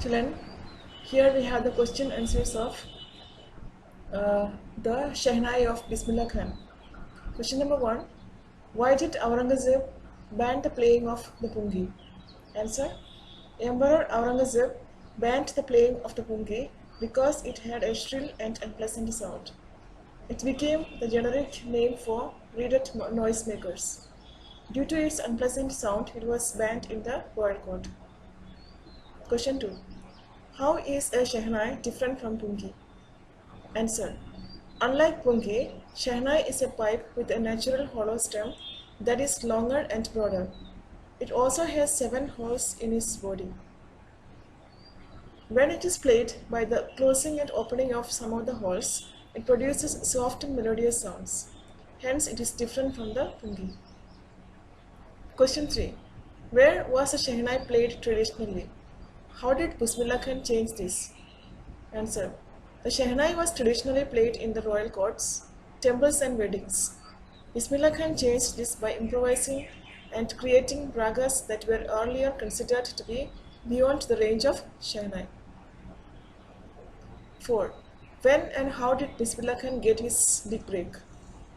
Children, here we have the question answers of the Shehnai of Bismilla Khan. Question number 1. Why did Aurangzeb ban the playing of the pungi? Answer. Emperor Aurangzeb banned the playing of the pungi because it had a shrill and unpleasant sound. It became the generic name for Erudite noisemakers. Due to its unpleasant sound, it was banned in the royal court. Question 2. How is a Shehnai different from pungi? Answer. Unlike pungi, Shehnai is a pipe with a natural hollow stem that is longer and broader. It also has 7 holes in its body. When it is played by the closing and opening of some of the holes, it produces soft and melodious sounds. Hence, it is different from the pungi. Question 3. Where was the Shehnai played traditionally? How did Bismilla Khan change this? Answer. The Shehnai was traditionally played in the royal courts, temples and weddings. Bismilla Khan changed this by improvising and creating ragas that were earlier considered to be beyond the range of Shehnai. 4. When and how did Bismilla Khan get his big break?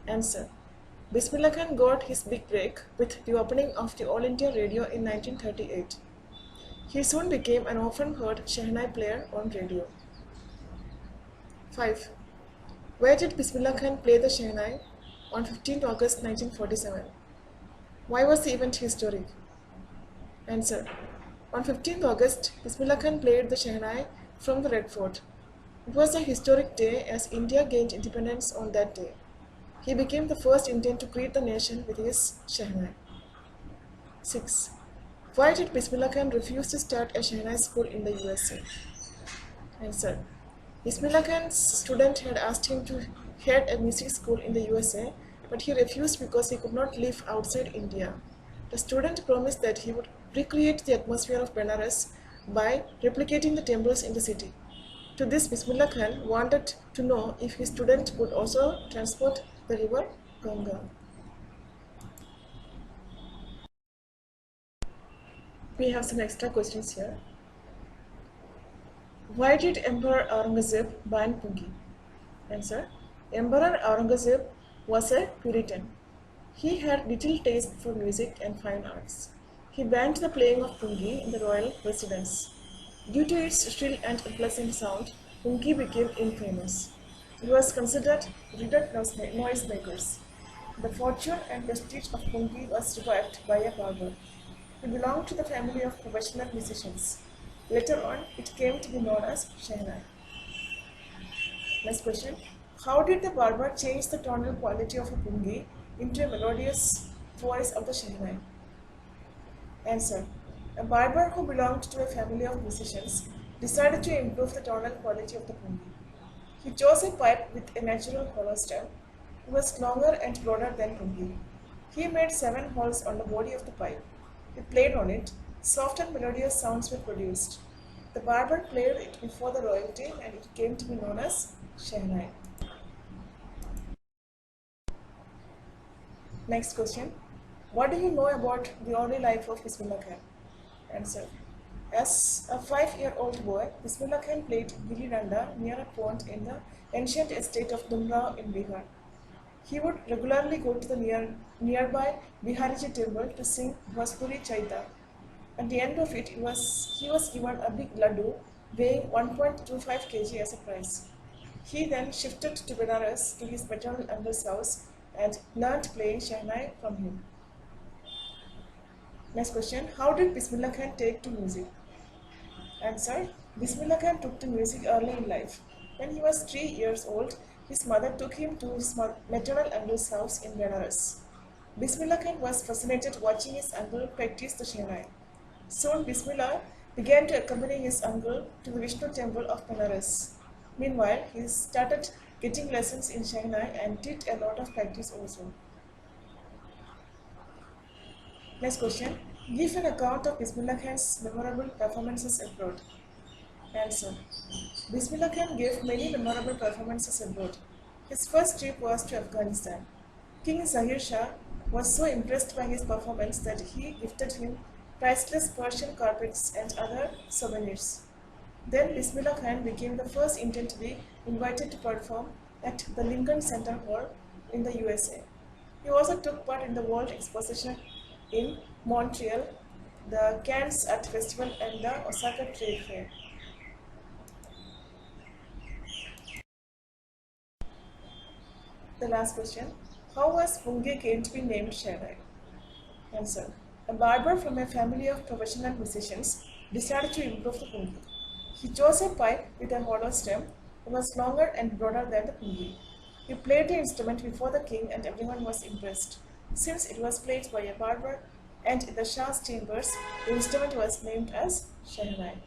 Answer. Bismilla Khan got his big break with the opening of the All India Radio in 1938. He soon became an often heard Shehnai player on radio. 5. Where did Bismilla Khan play the Shehnai on 15th August 1947? Why was the event historic? Answer. On 15th August, Bismilla Khan played the Shehnai from the Red Fort. It was a historic day as India gained independence on that day. He became the first Indian to greet the nation with his Shehnai. 6. Why did Bismilla Khan refuse to start a Shehnai school in the USA? Answer. Bismilla Khan's student had asked him to head a music school in the USA, but he refused because he could not live outside India. The student promised that he would recreate the atmosphere of Benares by replicating the temples in the city. To this, Bismilla Khan wanted to know if his student could also transport the river Ganga. We have some extra questions here. Why did Emperor Aurangzeb ban pungi? Answer. Emperor Aurangzeb was a Puritan. He had little taste for music and fine arts. He banned the playing of pungi in the royal residence. Due to its shrill and unpleasant sound, pungi became infamous. It was considered Erudite noisemakers. The fortune and prestige of pungi was revived by a barber. He belonged to the family of professional musicians. Later on, it came to be known as Shehnai. Next question. How did the barber change the tonal quality of a pungi into a melodious voice of the Shehnai? Answer. A barber who belonged to a family of musicians decided to improve the tonal quality of the pungi. He chose a pipe with a natural hollow stem. It was longer and broader than pungi. He made 7 holes on the body of the pipe. He played on it. Soft and melodious sounds were produced. The barber played it before the royalty and it came to be known as Shehnai. Next question. What do you know about the early life of Bismilla Khan? Answer. As a 5-year-old boy, Bismilla Khan played Gilli Danda near a pond in the ancient estate of Dumrao in Bihar. He would regularly go to the nearby Bihariji temple to sing Bhojpuri Chaita. At the end of it, he was given a big laddu weighing 1.25 kg as a prize. He then shifted to Benares to his maternal uncle's house and learned playing Shehnai from him. Next question. How did Bismilla Khan take to music? Answer. Bismilla Khan took to music early in life. When he was 3 years old, his mother took him to his maternal uncle's house in Benares. Bismilla Khan was fascinated watching his uncle practice the Shehnai. Soon Bismillah began to accompany his uncle to the Vishnu temple of Benares. Meanwhile, he started getting lessons in Shehnai and did a lot of practice also. Next question. Give an account of Bismilla Khan's memorable performances abroad. Answer. Bismilla Khan gave many memorable performances abroad. His first trip was to Afghanistan. King Zahir Shah was so impressed by his performance that he gifted him priceless Persian carpets and other souvenirs. Then Bismilla Khan became the first Indian to be invited to perform at the Lincoln Center Hall in the USA. He also took part in the World Exposition in Montreal, the Cannes Art Festival, and the Osaka Trade Fair. The last question: how was Pungi came to be named Shehnai? Answer: a barber from a family of professional musicians decided to improve the pungi. He chose a pipe with a hollow stem that was longer and broader than the pungi. He played the instrument before the king and everyone was impressed. Since it was played by a barber and in the Shah's chambers, the instrument was named as Shehnai.